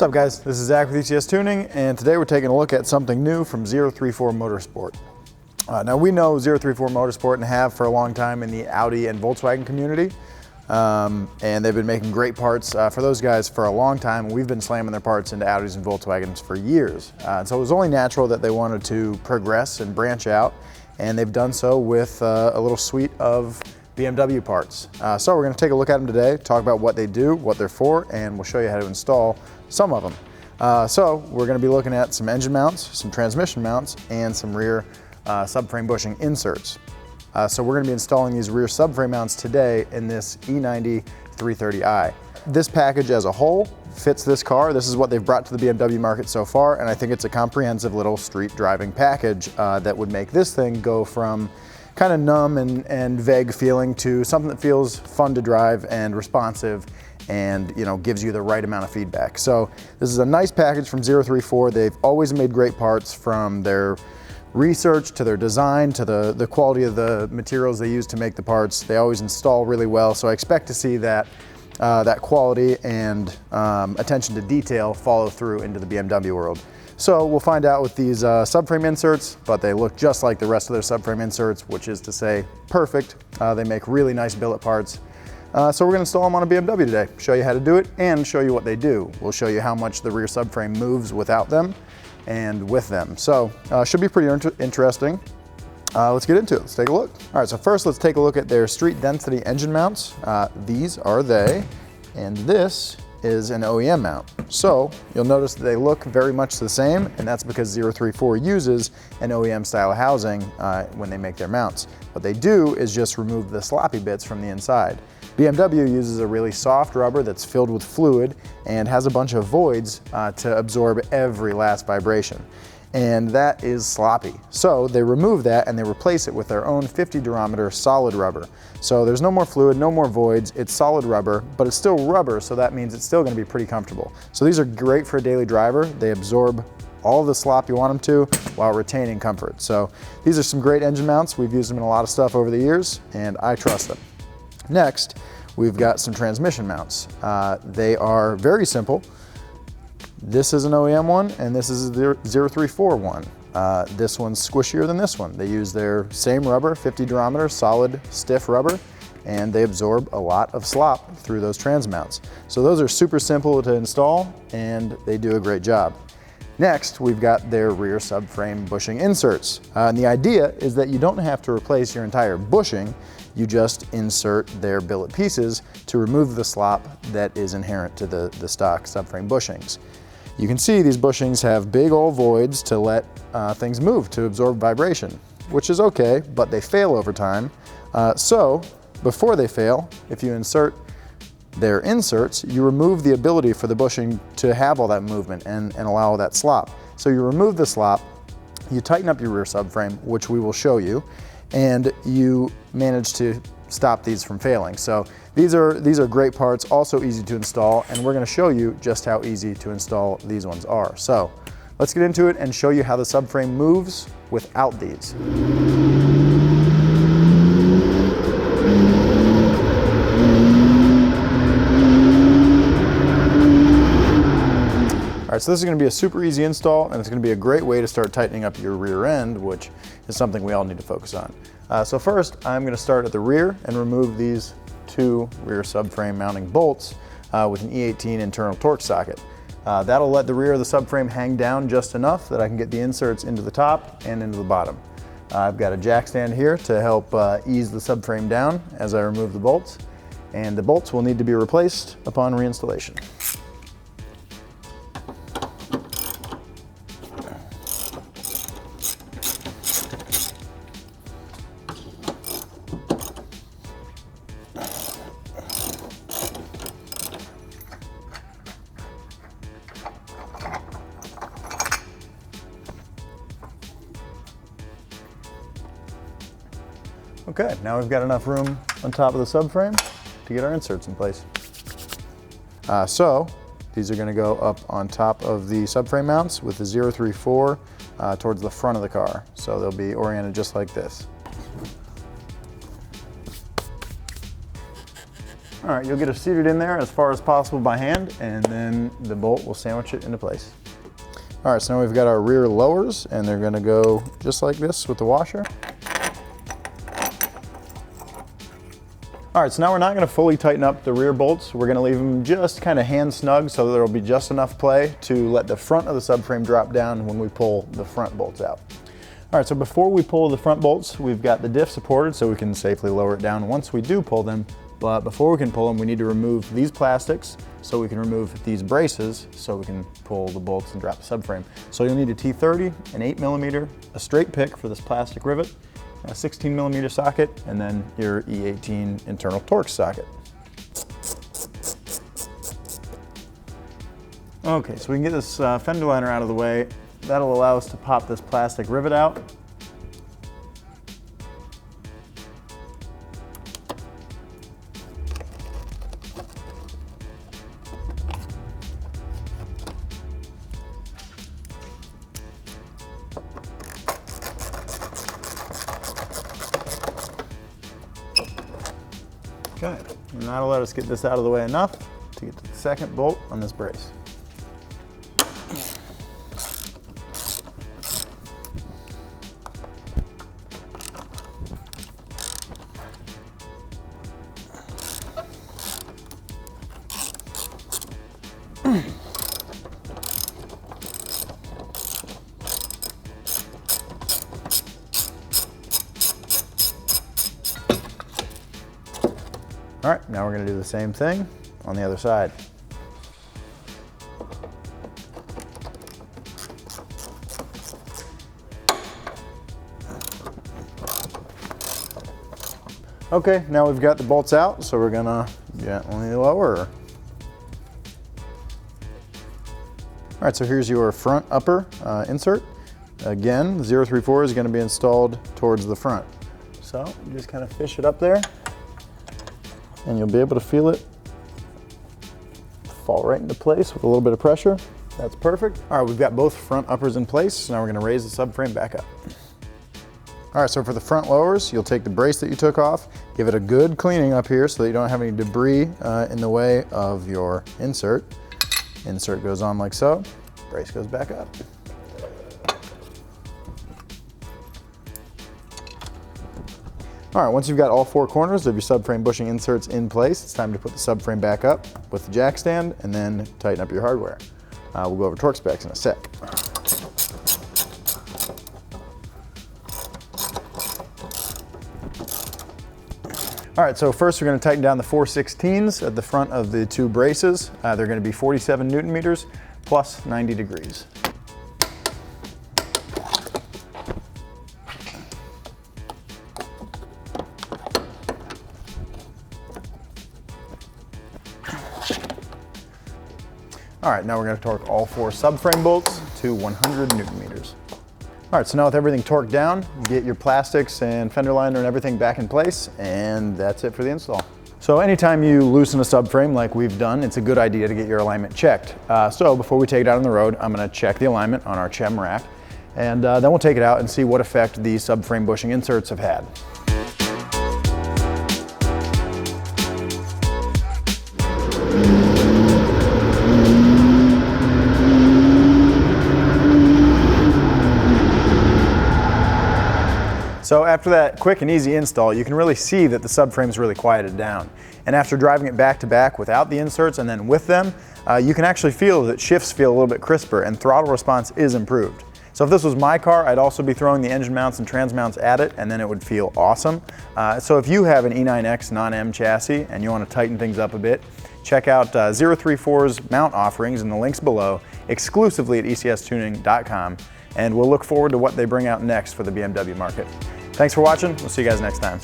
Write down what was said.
What's up guys, this is Zach with ECS Tuning, and today we're taking a look at something new from 034 Motorsport. Now we know 034 Motorsport and have for a long time in the Audi and Volkswagen community, and they've been making great parts for those guys for a long time. We've been slamming their parts into Audis and Volkswagens for years, and so it was only natural that they wanted to progress and branch out, and they've done so with a little suite of BMW parts. So we're going to take a look at them today, talk about what they do, what they're for, and we'll show you how to install some of them. So we're going to be looking at some engine mounts, some transmission mounts, and some rear subframe bushing inserts. So we're going to be installing these rear subframe mounts today in this E90 330i. This package as a whole fits this car. This is what they've brought to the BMW market so far, and I think it's a comprehensive little street driving package that would make this thing go from kind of numb and vague feeling to something that feels fun to drive and responsive and, you know, gives you the right amount of feedback. So this is a nice package from 034. They've always made great parts, from their research to their design to the quality of the materials they use to make the parts. They always install really well, so I expect to see that that quality and attention to detail follow through into the BMW world. So we'll find out with these subframe inserts, but they look just like the rest of their subframe inserts, which is to say perfect. They make really nice billet parts. So we're going to install them on a BMW today, show you how to do it and show you what they do. We'll show you how much the rear subframe moves without them and with them. So should be pretty interesting. Let's get into it. Let's take a look. All right, so first let's take a look at their street density engine mounts. These are they, and this is an OEM mount. So you'll notice that they look very much the same, and that's because 034 uses an OEM style housing when they make their mounts. What they do is just remove the sloppy bits from the inside. BMW uses a really soft rubber that's filled with fluid and has a bunch of voids to absorb every last vibration. And that is sloppy. So they remove that and they replace it with their own 50 durometer solid rubber. So there's no more fluid, no more voids, it's solid rubber, but it's still rubber, so that means it's still gonna be pretty comfortable. So these are great for a daily driver. They absorb all the slop you want them to while retaining comfort. So these are some great engine mounts. We've used them in a lot of stuff over the years, and I trust them. Next, we've got some transmission mounts. They are very simple. This is an OEM one, and this is a 034 one. This one's squishier than this one. They use their same rubber, 50 durometer, solid, stiff rubber, and they absorb a lot of slop through those trans mounts. So those are super simple to install, and they do a great job. Next, we've got their rear subframe bushing inserts. And the idea is that you don't have to replace your entire bushing, you just insert their billet pieces to remove the slop that is inherent to the stock subframe bushings. You can see these bushings have big old voids to let things move, to absorb vibration, which is okay, but they fail over time. So before they fail, if you insert their inserts, you remove the ability for the bushing to have all that movement and allow all that slop. So you remove the slop, you tighten up your rear subframe, which we will show you, and you manage to stop these from failing. So these are great parts, also easy to install, and we're going to show you just how easy to install these ones are. So let's get into it and show you how the subframe moves without these. All right, so this is going to be a super easy install, and it's going to be a great way to start tightening up your rear end, which is something we all need to focus on. So first, I'm going to start at the rear and remove these two rear subframe mounting bolts with an E18 internal torque socket. That'll let the rear of the subframe hang down just enough that I can get the inserts into the top and into the bottom. I've got a jack stand here to help ease the subframe down as I remove the bolts, and the bolts will need to be replaced upon reinstallation. Okay, now we've got enough room on top of the subframe to get our inserts in place. So these are going to go up on top of the subframe mounts with the 034 towards the front of the car. So they'll be oriented just like this. All right, you'll get it seated in there as far as possible by hand, and then the bolt will sandwich it into place. All right, so now we've got our rear lowers, and they're gonna go just like this with the washer. All right, so now we're not gonna fully tighten up the rear bolts. We're gonna leave them just kind of hand snug so there'll be just enough play to let the front of the subframe drop down when we pull the front bolts out. All right, so before we pull the front bolts, we've got the diff supported so we can safely lower it down once we do pull them. But before we can pull them, we need to remove these plastics so we can remove these braces so we can pull the bolts and drop the subframe. So you'll need a T30, an 8mm, a straight pick for this plastic rivet, a 16mm socket, and then your E18 internal Torx socket. Okay, so we can get this fender liner out of the way. That'll allow us to pop this plastic rivet out. Okay, and that'll let us get this out of the way enough to get to the second bolt on this brace. All right, now we're gonna do the same thing on the other side. Okay, now we've got the bolts out, so we're gonna gently lower. All right, so here's your front upper insert. Again, the 034 is gonna be installed towards the front. So you just kind of fish it up there, and you'll be able to feel it fall right into place with a little bit of pressure. That's perfect. All right, we've got both front uppers in place, so now we're gonna raise the subframe back up. All right, so for the front lowers, you'll take the brace that you took off, give it a good cleaning up here so that you don't have any debris in the way of your insert. Insert goes on like so, brace goes back up. All right, once you've got all four corners of your subframe bushing inserts in place, it's time to put the subframe back up with the jack stand and then tighten up your hardware. We'll go over torque specs in a sec. All right, so first we're gonna tighten down the 4/16s at the front of the two braces. They're gonna be 47 Newton meters plus 90 degrees. All right, now we're gonna torque all four subframe bolts to 100 Newton meters. All right, so now with everything torqued down, get your plastics and fender liner and everything back in place, and that's it for the install. So anytime you loosen a subframe like we've done, it's a good idea to get your alignment checked. So before we take it out on the road, I'm gonna check the alignment on our chem rack, and then we'll take it out and see what effect the subframe bushing inserts have had. So after that quick and easy install, you can really see that the subframe's really quieted down. And after driving it back to back without the inserts and then with them, you can actually feel that shifts feel a little bit crisper and throttle response is improved. So if this was my car, I'd also be throwing the engine mounts and trans mounts at it, and then it would feel awesome. So if you have an E9X non-M chassis and you want to tighten things up a bit, check out 034's mount offerings in the links below, exclusively at ecstuning.com, and we'll look forward to what they bring out next for the BMW market. Thanks for watching. We'll see you guys next time.